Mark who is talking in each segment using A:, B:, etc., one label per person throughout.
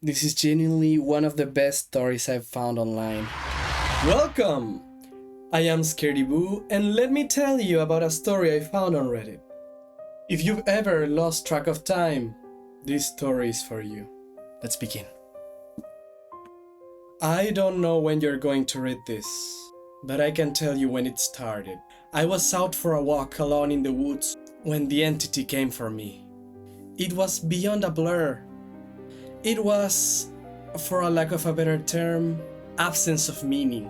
A: This is genuinely one of the best stories I've found online. Welcome! I am Scaredy Boo, and let me tell you about a story I found on Reddit. If you've ever lost track of time, this story is for you. Let's begin. I don't know when you're going to read this, but I can tell you when it started. I was out for a walk alone in the woods when the entity came for me. It was beyond a blur. It was, for a lack of a better term, absence of meaning.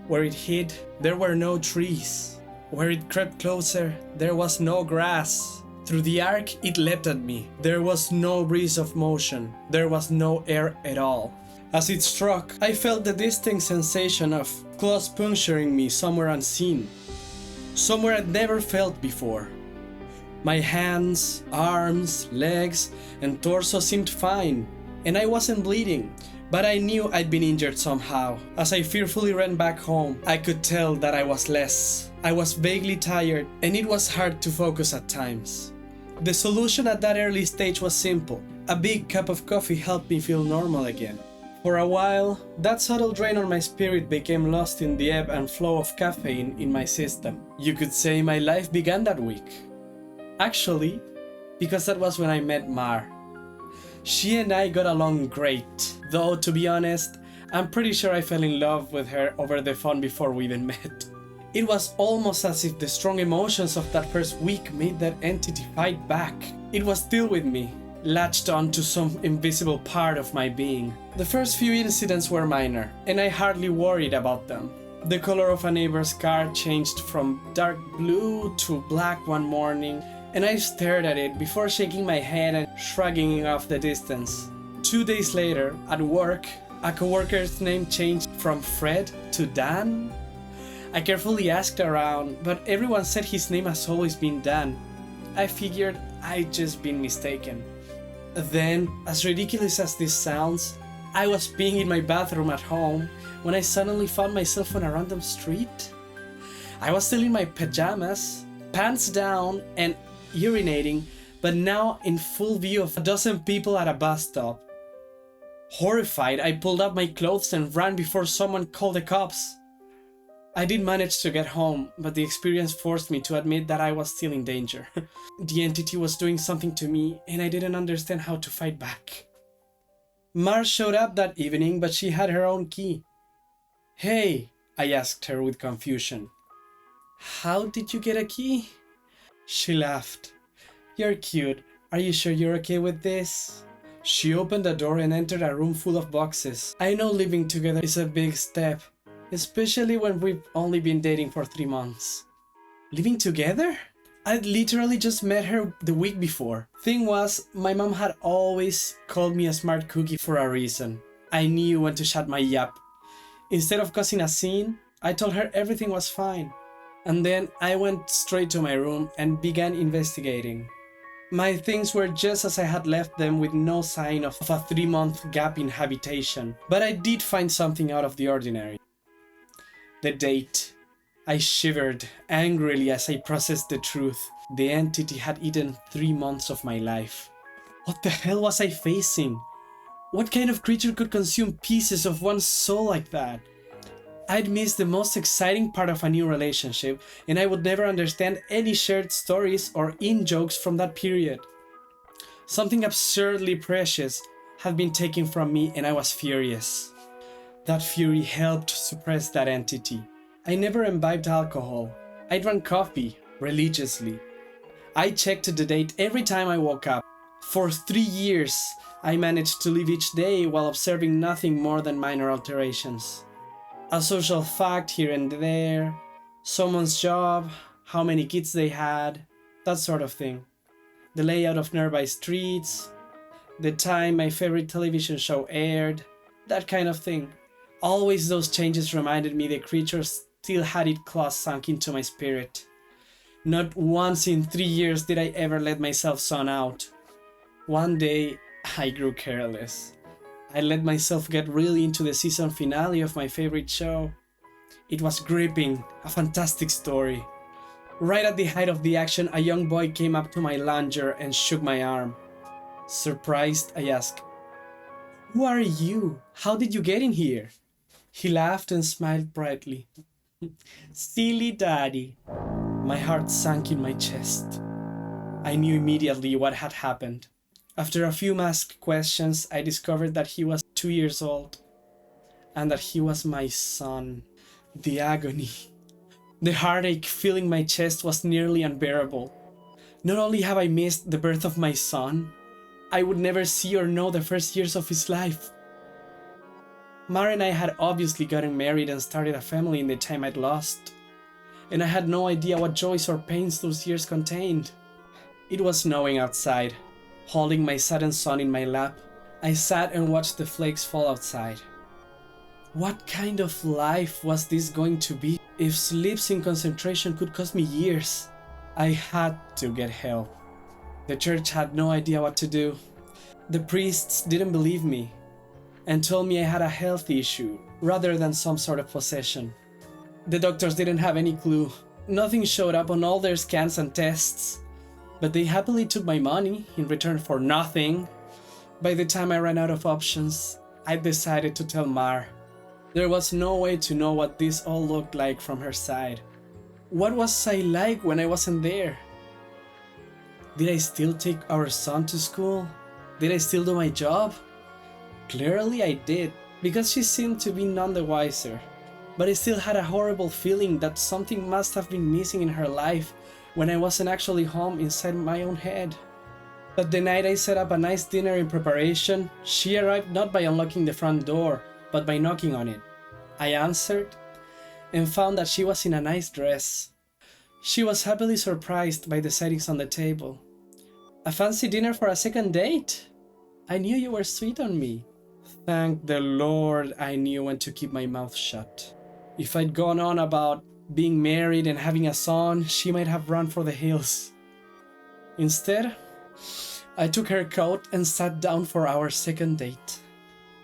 A: Where it hid, there were no trees. Where it crept closer, there was no grass. Through the arc, it leapt at me. There was no breeze of motion. There was no air at all. As it struck, I felt the distinct sensation of claws puncturing me somewhere unseen. Somewhere I'd never felt before. My hands, arms, legs, and torso seemed fine, and I wasn't bleeding, but I knew I'd been injured somehow. As I fearfully ran back home, I could tell that I was less. I was vaguely tired, and it was hard to focus at times. The solution at that early stage was simple. A big cup of coffee helped me feel normal again. For a while, that subtle drain on my spirit became lost in the ebb and flow of caffeine in my system. You could say my life began that week. Actually, because that was when I met Mar. She and I got along great, though to be honest, I'm pretty sure I fell in love with her over the phone before we even met. It was almost as if the strong emotions of that first week made that entity fight back. It was still with me, latched on to some invisible part of my being. The first few incidents were minor, and I hardly worried about them. The color of a neighbor's car changed from dark blue to black one morning, and I stared at it before shaking my head and shrugging it off the distance. 2 days later, at work, a coworker's name changed from Fred to Dan. I carefully asked around, but everyone said his name has always been Dan. I figured I'd just been mistaken. Then, as ridiculous as this sounds, I was peeing in my bathroom at home when I suddenly found myself on a random street. I was still in my pajamas, pants down, and urinating, but now in full view of a dozen people at a bus stop. Horrified, I pulled up my clothes and ran before someone called the cops. I did manage to get home, but the experience forced me to admit that I was still in danger. The entity was doing something to me, and I didn't understand how to fight back. Mar showed up that evening, but she had her own key. "Hey," I asked her with confusion. "How did you get a key?" She laughed. "You're cute. Are you sure you're okay with this?" She opened the door and entered a room full of boxes. I know living together is a big step, especially when we've only been dating for 3 months. Living together? I'd literally just met her the week before. Thing was, my mom had always called me a smart cookie for a reason. I knew when to shut my yap. Instead of causing a scene, I told her everything was fine. And then I went straight to my room and began investigating. My things were just as I had left them, with no sign of a 3-month gap in habitation. But I did find something out of the ordinary. The date. I shivered angrily as I processed the truth. The entity had eaten 3 months of my life. What the hell was I facing? What kind of creature could consume pieces of one's soul like that? I'd missed the most exciting part of a new relationship, and I would never understand any shared stories or in-jokes from that period. Something absurdly precious had been taken from me, and I was furious. That fury helped suppress that entity. I never imbibed alcohol. I drank coffee, religiously. I checked the date every time I woke up. For 3 years, I managed to live each day while observing nothing more than minor alterations. A social fact here and there, someone's job, how many kids they had, that sort of thing. The layout of nearby streets, the time my favorite television show aired, that kind of thing. Always those changes reminded me the creature still had its claws sunk into my spirit. Not once in 3 years did I ever let myself zone out. One day, I grew careless. I let myself get really into the season finale of my favorite show. It was gripping, a fantastic story. Right at the height of the action, a young boy came up to my lounger and shook my arm. Surprised, I asked, Who are you? How did you get in here? He laughed and smiled brightly. Silly daddy. My heart sank in my chest. I knew immediately what had happened. After a few masked questions, I discovered that he was 2 years old and that he was my son. The agony, the heartache filling my chest was nearly unbearable. Not only have I missed the birth of my son, I would never see or know the first years of his life. Mara and I had obviously gotten married and started a family in the time I'd lost, and I had no idea what joys or pains those years contained. It was snowing outside. Holding my saddened son in my lap, I sat and watched the flakes fall outside. What kind of life was this going to be if sleeps in concentration could cost me years? I had to get help. The church had no idea what to do. The priests didn't believe me and told me I had a health issue rather than some sort of possession. The doctors didn't have any clue. Nothing showed up on all their scans and tests, but they happily took my money in return for nothing. By the time I ran out of options, I decided to tell Mar. There was no way to know what this all looked like from her side. What was I like when I wasn't there? Did I still take our son to school? Did I still do my job? Clearly I did, because she seemed to be none the wiser. But I still had a horrible feeling that something must have been missing in her life when I wasn't actually home inside my own head. But the night I set up a nice dinner in preparation, she arrived not by unlocking the front door, but by knocking on it. I answered and found that she was in a nice dress. She was happily surprised by the sightings on the table. A fancy dinner for a second date? I knew you were sweet on me. Thank the Lord I knew when to keep my mouth shut. If I'd gone on about being married and having a son, she might have run for the hills. Instead, I took her coat and sat down for our second date.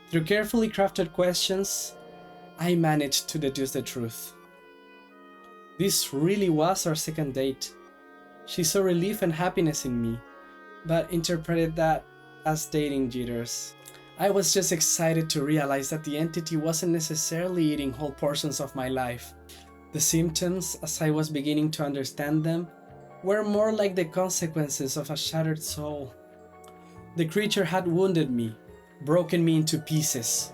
A: Through carefully crafted questions, I managed to deduce the truth. This really was our second date. She saw relief and happiness in me, but interpreted that as dating jitters. I was just excited to realize that the entity wasn't necessarily eating whole portions of my life. The symptoms, as I was beginning to understand them, were more like the consequences of a shattered soul. The creature had wounded me, broken me into pieces.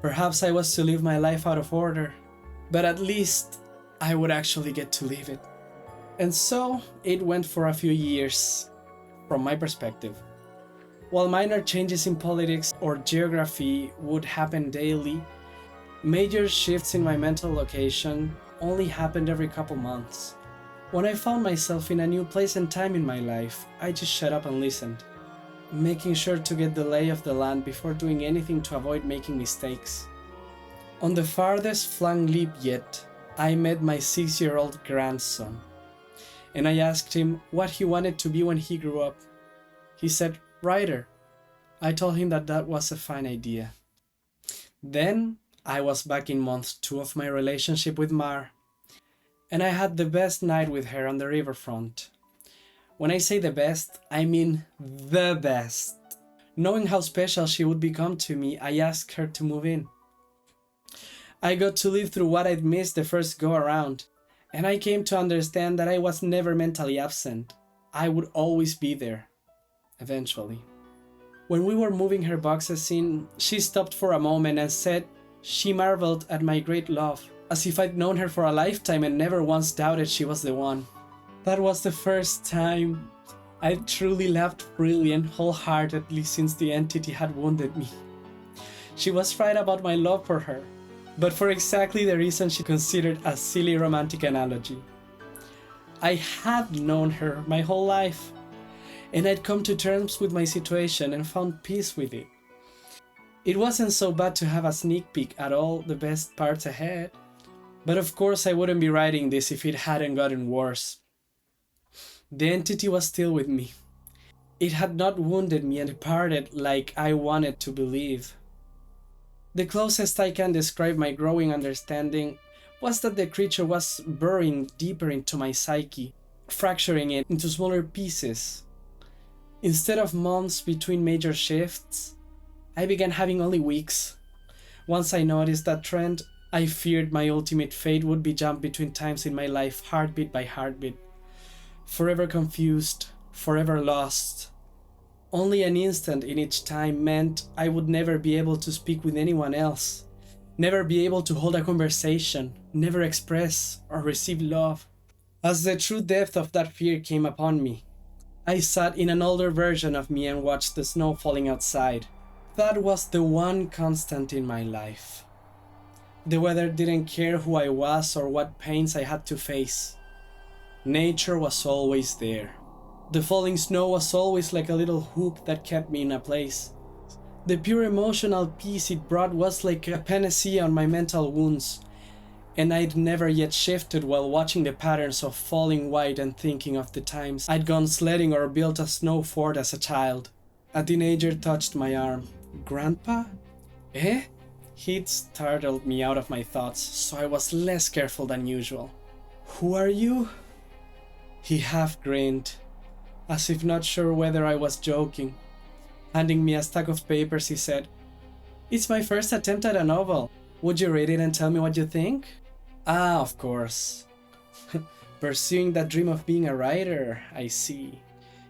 A: Perhaps I was to live my life out of order, but at least I would actually get to live it. And so it went for a few years, from my perspective. While minor changes in politics or geography would happen daily, major shifts in my mental location only happened every couple months. When I found myself in a new place and time in my life, I just shut up and listened, making sure to get the lay of the land before doing anything to avoid making mistakes. On the farthest flung leap yet, I met my 6-year-old grandson, and I asked him what he wanted to be when he grew up. He said, "Writer." I told him that that was a fine idea. Then I was back in month 2 of my relationship with Mar, and I had the best night with her on the riverfront. When I say the best, I mean the best. Knowing how special she would become to me, I asked her to move in. I got to live through what I'd missed the first go around, and I came to understand that I was never mentally absent. I would always be there, eventually. When we were moving her boxes in, she stopped for a moment and said she marveled at my great love, as if I'd known her for a lifetime and never once doubted she was the one. That was the first time I truly laughed freely and wholeheartedly since the entity had wounded me. She was right about my love for her, but for exactly the reason she considered a silly romantic analogy. I had known her my whole life, and I'd come to terms with my situation and found peace with it. It wasn't so bad to have a sneak peek at all the best parts ahead, but of course I wouldn't be writing this if it hadn't gotten worse. The entity was still with me. It had not wounded me and departed like I wanted to believe. The closest I can describe my growing understanding was that the creature was burrowing deeper into my psyche, fracturing it into smaller pieces. Instead of months between major shifts, I began having only weeks. Once I noticed that trend, I feared my ultimate fate would be jumped between times in my life, heartbeat by heartbeat. Forever confused, forever lost. Only an instant in each time meant I would never be able to speak with anyone else, never be able to hold a conversation, never express or receive love. As the true depth of that fear came upon me, I sat in an older version of me and watched the snow falling outside. That was the one constant in my life. The weather didn't care who I was or what pains I had to face. Nature was always there. The falling snow was always like a little hook that kept me in a place. The pure emotional peace it brought was like a panacea on my mental wounds, and I'd never yet shifted while watching the patterns of falling white and thinking of the times I'd gone sledding or built a snow fort as a child. A teenager touched my arm. "Grandpa?" "Eh?" He'd startled me out of my thoughts, so I was less careful than usual. "Who are you?" He half grinned, as if not sure whether I was joking. Handing me a stack of papers, he said, "It's my first attempt at a novel. Would you read it and tell me what you think?" "Ah, of course." Pursuing that dream of being a writer, I see.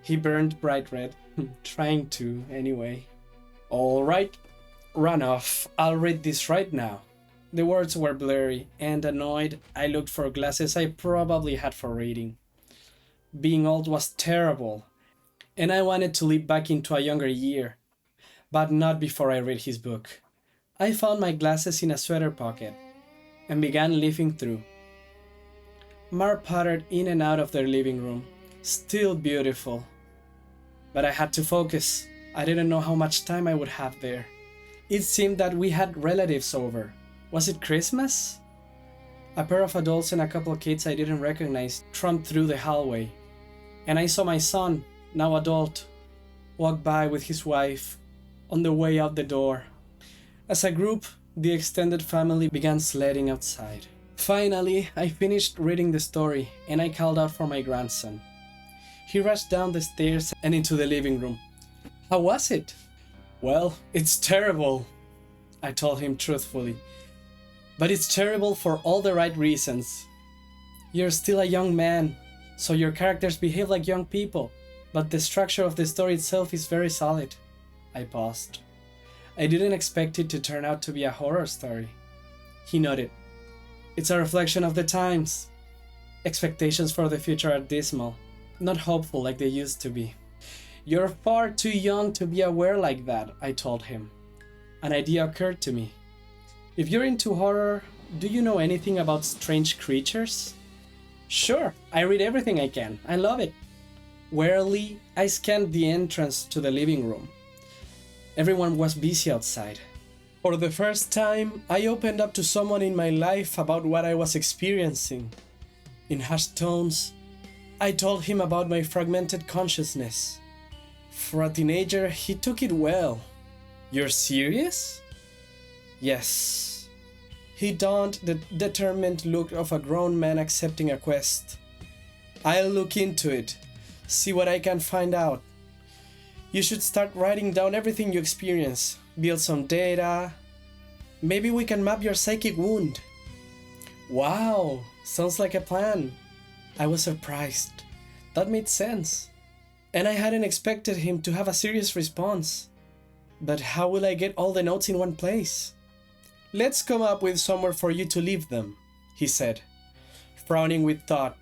A: He burned bright red. Trying to, anyway. "All right, run off. I'll read this right now." The words were blurry, and annoyed, I looked for glasses I probably had for reading. Being old was terrible, and I wanted to leap back into a younger year, but not before I read his book. I found my glasses in a sweater pocket and began leafing through. Mar pottered in and out of their living room, still beautiful. But I had to focus. I didn't know how much time I would have there. It seemed that we had relatives over. Was it Christmas? A pair of adults and a couple of kids I didn't recognize tramped through the hallway, and I saw my son, now adult, walk by with his wife on the way out the door. As a group, the extended family began sledding outside. Finally, I finished reading the story and I called out for my grandson. He rushed down the stairs and into the living room. "How was it?" "Well, it's terrible," I told him truthfully. "But it's terrible for all the right reasons. You're still a young man, so your characters behave like young people, but the structure of the story itself is very solid." I paused. I didn't expect it to turn out to be a horror story. He nodded. "It's a reflection of the times. Expectations for the future are dismal, not hopeful like they used to be." "You're far too young to be aware like that," I told him. An idea occurred to me. "If you're into horror, do you know anything about strange creatures?" "Sure, I read everything I can. I love it." Warily, I scanned the entrance to the living room. Everyone was busy outside. For the first time, I opened up to someone in my life about what I was experiencing. In hushed tones, I told him about my fragmented consciousness. For a teenager, he took it well. "You're serious?" "Yes." He donned the determined look of a grown man accepting a quest. "I'll look into it, see what I can find out. You should start writing down everything you experience, build some data. Maybe we can map your psychic wound." "Wow, sounds like a plan." I was surprised. That made sense. And I hadn't expected him to have a serious response. But how will I get all the notes in one place? "Let's come up with somewhere for you to leave them," he said, frowning with thought.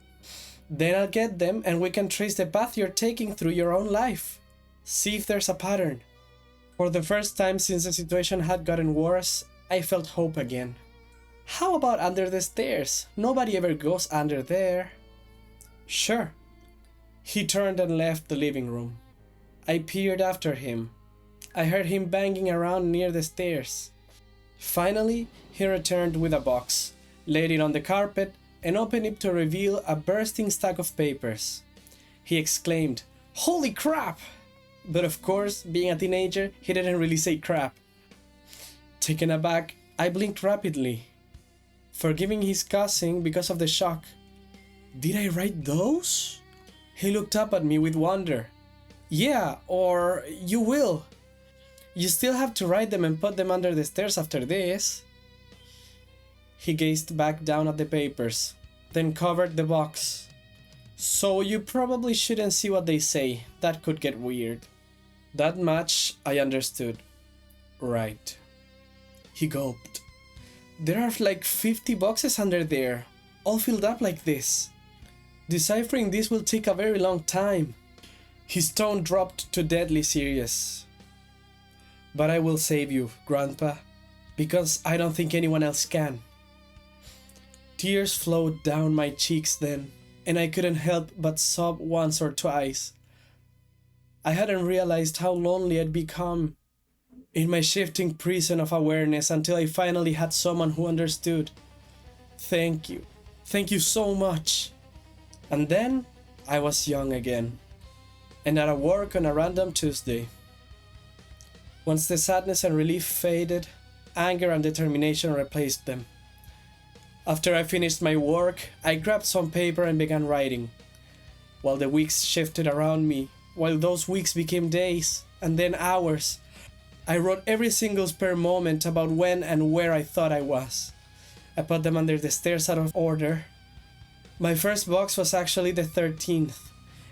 A: "Then I'll get them and we can trace the path you're taking through your own life. See if there's a pattern." For the first time since the situation had gotten worse, I felt hope again. "How about under the stairs? Nobody ever goes under there." "Sure." He turned and left the living room. I peered after him. I heard him banging around near the stairs. Finally, he returned with a box, laid it on the carpet, and opened it to reveal a bursting stack of papers. He exclaimed, "Holy crap!" But of course, being a teenager, he didn't really say crap. Taken aback, I blinked rapidly, forgiving his cussing because of the shock. "Did I write those?" He looked up at me with wonder. "Yeah, or you will." You still have to write them and put them under the stairs after this. He gazed back down at the papers, then covered the box. So you probably shouldn't see what they say. That could get weird. That much I understood. Right. He gulped. There are like 50 boxes under there, all filled up like this. Deciphering this will take a very long time. His tone dropped to deadly serious. But I will save you, Grandpa, because I don't think anyone else can. Tears flowed down my cheeks then, and I couldn't help but sob once or twice. I hadn't realized how lonely I'd become in my shifting prison of awareness until I finally had someone who understood. Thank you. Thank you so much. And then I was young again, and at work on a random Tuesday. Once the sadness and relief faded, anger and determination replaced them. After I finished my work, I grabbed some paper and began writing. While the weeks shifted around me, while those weeks became days, and then hours, I wrote every single spare moment about when and where I thought I was. I put them under the stairs out of order. My first box was actually the 13th,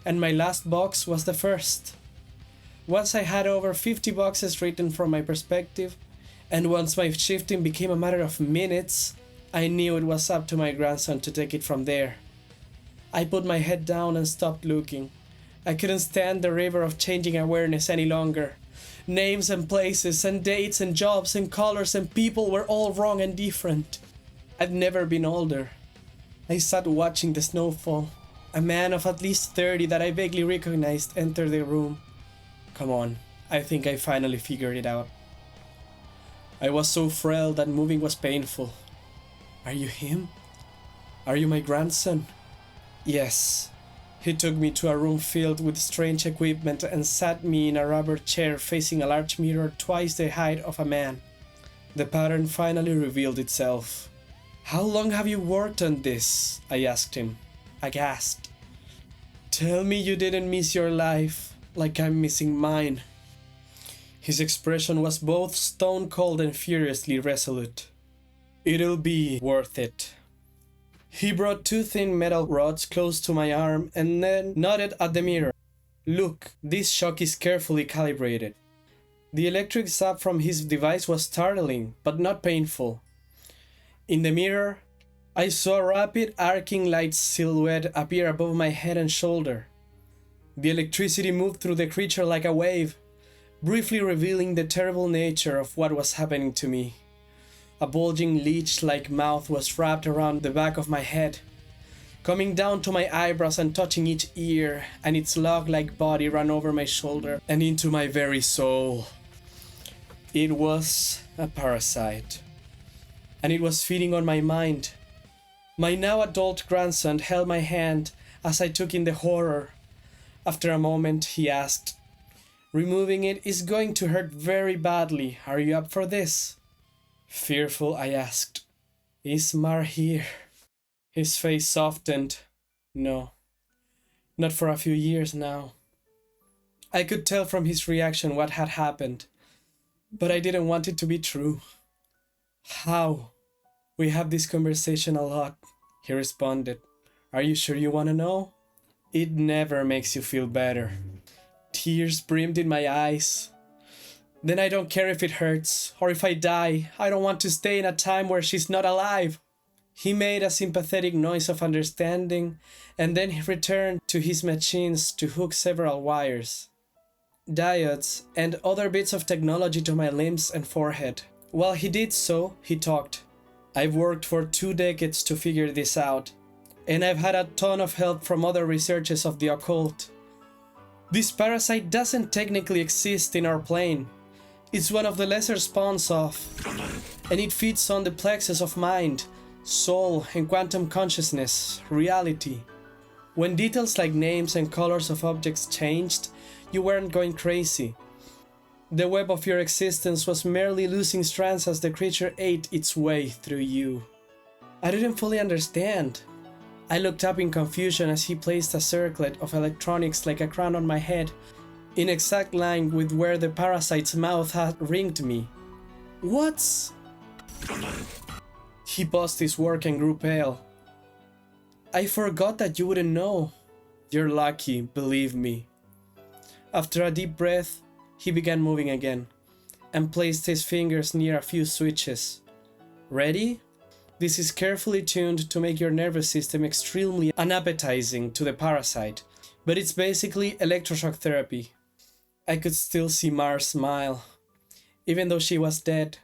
A: and my last box was the first. Once I had over 50 boxes written from my perspective, and once my shifting became a matter of minutes, I knew it was up to my grandson to take it from there. I put my head down and stopped looking. I couldn't stand the river of changing awareness any longer. Names and places and dates and jobs and colors and people were all wrong and different. I'd never been older. I sat watching the snowfall. A man of at least 30 that I vaguely recognized entered the room. Come on, I think I finally figured it out. I was so frail that moving was painful. Are you him? Are you my grandson? Yes. He took me to a room filled with strange equipment and sat me in a rubber chair facing a large mirror twice the height of a man. The pattern finally revealed itself. How long have you worked on this? I asked him, aghast. Tell me you didn't miss your life like I'm missing mine. His expression was both stone cold and furiously resolute. It'll be worth it. He brought 2 thin metal rods close to my arm and then nodded at the mirror. Look, this shock is carefully calibrated. The electric zap from his device was startling, but not painful. In the mirror, I saw a rapid arcing light silhouette appear above my head and shoulder. The electricity moved through the creature like a wave, briefly revealing the terrible nature of what was happening to me. A bulging leech-like mouth was wrapped around the back of my head, coming down to my eyebrows and touching each ear, and its log-like body ran over my shoulder and into my very soul. It was a parasite, and it was feeding on my mind. My now adult grandson held my hand as I took in the horror. After a moment, he asked, "Removing it is going to hurt very badly. Are you up for this?" Fearful, I asked, "Is Mar here?" His face softened. No, not for a few years now. I could tell from his reaction what had happened, but I didn't want it to be true. How? We have this conversation a lot, he responded. Are you sure you want to know? It never makes you feel better. Tears brimmed in my eyes. Then I don't care if it hurts, or if I die. I don't want to stay in a time where she's not alive. He made a sympathetic noise of understanding, and then he returned to his machines to hook several wires, diodes, and other bits of technology to my limbs and forehead. While he did so, he talked. I've worked for 2 decades to figure this out, and I've had a ton of help from other researchers of the occult. This parasite doesn't technically exist in our plane. It's one of the lesser spawns of, and it feeds on the plexus of mind, soul, and quantum consciousness, reality. When details like names and colors of objects changed, you weren't going crazy. The web of your existence was merely losing strands as the creature ate its way through you. I didn't fully understand. I looked up in confusion as he placed a circlet of electronics like a crown on my head, in exact line with where the parasite's mouth had ringed me. What's... He paused his work and grew pale. I forgot that you wouldn't know. You're lucky, believe me. After a deep breath, he began moving again, and placed his fingers near a few switches. Ready? This is carefully tuned to make your nervous system extremely unappetizing to the parasite, but it's basically electroshock therapy. I could still see Mars smile. Even though she was dead,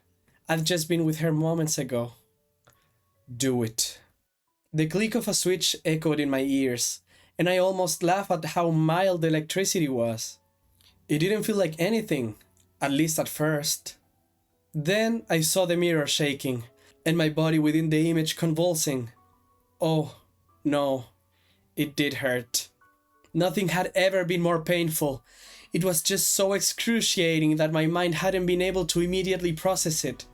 A: I'd just been with her moments ago. Do it. The click of a switch echoed in my ears, and I almost laughed at how mild the electricity was. It didn't feel like anything, at least at first. Then I saw the mirror shaking, and my body within the image convulsing. Oh, no, it did hurt. Nothing had ever been more painful. It was just so excruciating that my mind hadn't been able to immediately process it.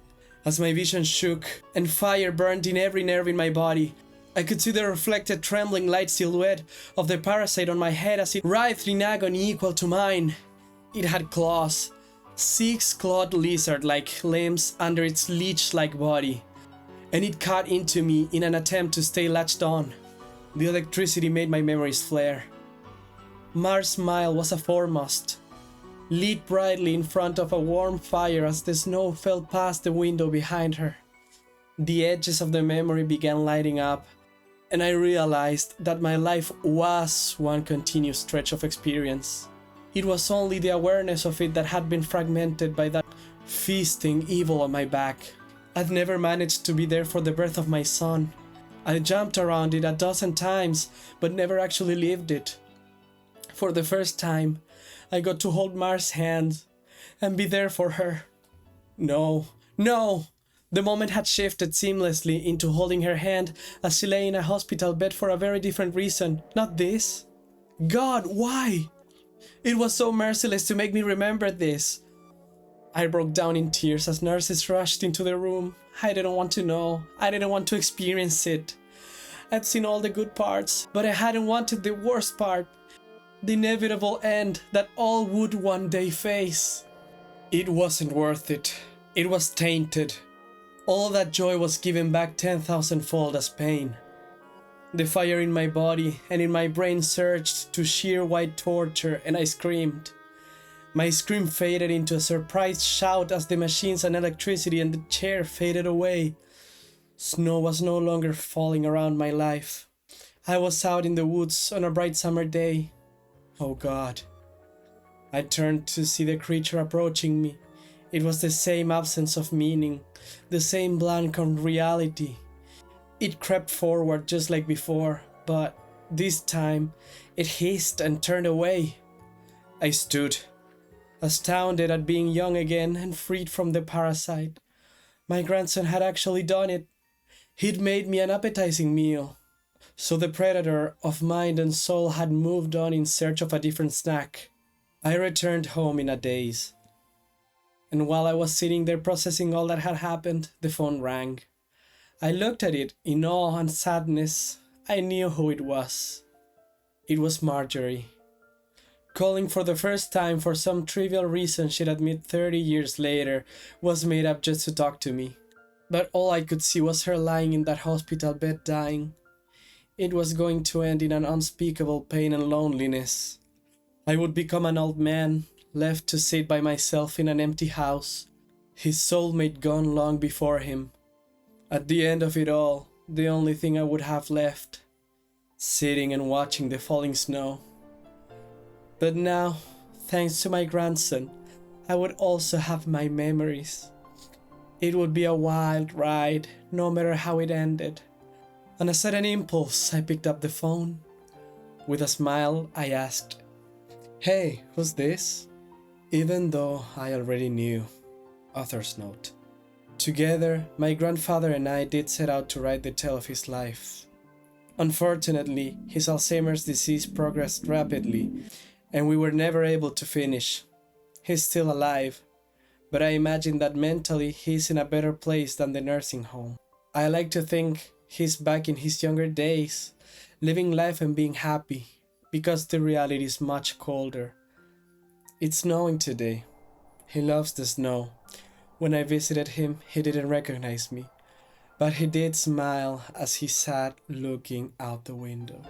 A: As my vision shook and fire burned in every nerve in my body, I could see the reflected trembling light silhouette of the parasite on my head as it writhed in agony equal to mine. It had claws, 6 clawed lizard-like limbs under its leech-like body, and it cut into me in an attempt to stay latched on. The electricity made my memories flare. Mars' smile was a foremost, lit brightly in front of a warm fire as the snow fell past the window behind her. The edges of the memory began lighting up, and I realized that my life was one continuous stretch of experience. It was only the awareness of it that had been fragmented by that feasting evil on my back. I'd never managed to be there for the birth of my son. I jumped around it a dozen times, but never actually lived it. For the first time, I got to hold Mars' hand and be there for her. No, no! The moment had shifted seamlessly into holding her hand as she lay in a hospital bed for a very different reason. Not this. God, why? It was so merciless to make me remember this. I broke down in tears as nurses rushed into the room. I didn't want to know. I didn't want to experience it. I'd seen all the good parts, but I hadn't wanted the worst part. The inevitable end that all would one day face. It wasn't worth it. It was tainted. All that joy was given back 10,000-fold as pain. The fire in my body and in my brain surged to sheer white torture, and I screamed. My scream faded into a surprised shout as the machines and electricity and the chair faded away. Snow was no longer falling around my life. I was out in the woods on a bright summer day. Oh God. I turned to see the creature approaching me. It was the same absence of meaning, the same blank on reality. It crept forward just like before, but this time it hissed and turned away. I stood, astounded at being young again and freed from the parasite. My grandson had actually done it. He'd made me an appetizing meal. So the predator of mind and soul had moved on in search of a different snack. I returned home in a daze. And while I was sitting there processing all that had happened, the phone rang. I looked at it in awe and sadness. I knew who it was. It was Marjorie. Calling for the first time for some trivial reason she'd admit 30 years later was made up just to talk to me. But all I could see was her lying in that hospital bed dying. It was going to end in an unspeakable pain and loneliness. I would become an old man, left to sit by myself in an empty house, his soulmate gone long before him. At the end of it all, the only thing I would have left, sitting and watching the falling snow. But now, thanks to my grandson, I would also have my memories. It would be a wild ride, no matter how it ended. On a sudden impulse, I picked up the phone. With a smile, I asked, "Hey, who's this?" Even though I already knew. Author's note. Together, my grandfather and I did set out to write the tale of his life. Unfortunately, his Alzheimer's disease progressed rapidly, and we were never able to finish. He's still alive, but I imagine that mentally he's in a better place than the nursing home. I like to think he's back in his younger days, living life and being happy, because the reality is much colder. It's snowing today. He loves the snow. When I visited him, he didn't recognize me, but he did smile as he sat looking out the window.